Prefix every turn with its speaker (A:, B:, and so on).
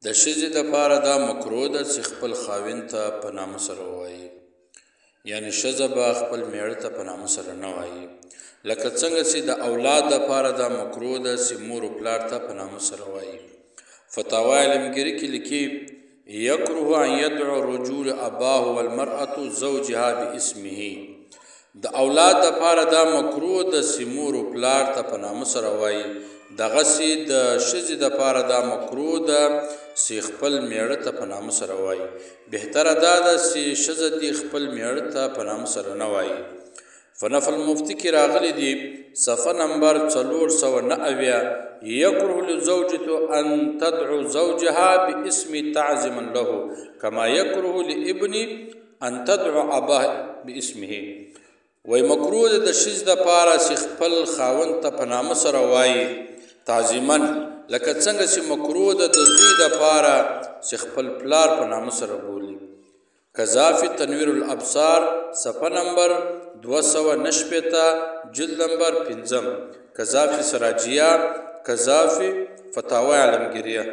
A: د ښځې دپاره دا مکروه ده چې خپل خاوند ته په نامه سره ووایي، یعنې ښځه به خپل میړه ته په نامه سره نه وایي، لکه څنګه چې د اولاد دپاره دا مکروه ده چې مور و پلار ته په نامه سره وایي. فتاوی علمګیري کې لیکي یکره ان یدعو الرجل اباه والمرأة زوجها باسمه. د اولاد دپاره دا مکروه ده چې مور و پلار ته په نامه سره وایي، دغسې د ښځې دپاره دا مکروه ده چې خپل میړه ته په نامه سره وایي. بهتره دا ده چې ښځه دې خپل میړه ته په نامه سره نه وایي. فنفل مفتی کې راغلی دي صفحه نمبر 479 یکره لزوجة ان تدعو زوجها باسم تعظما له کما یکره لابن ان تدعو اباه باسمه. وی مکروه ده د ښځې دپاره چې خپل خاوند ته په نامه سره وایي تعظیما، لکه څنګه چې مکروه ده د زوی دپاره چې خپل پلار په نامه سره بولي. قذافي تنویر الابصار صفحه نمبر 290 جلد نمبر 5، قذافي سراجیه، قذافي فتاوی علمگیریه.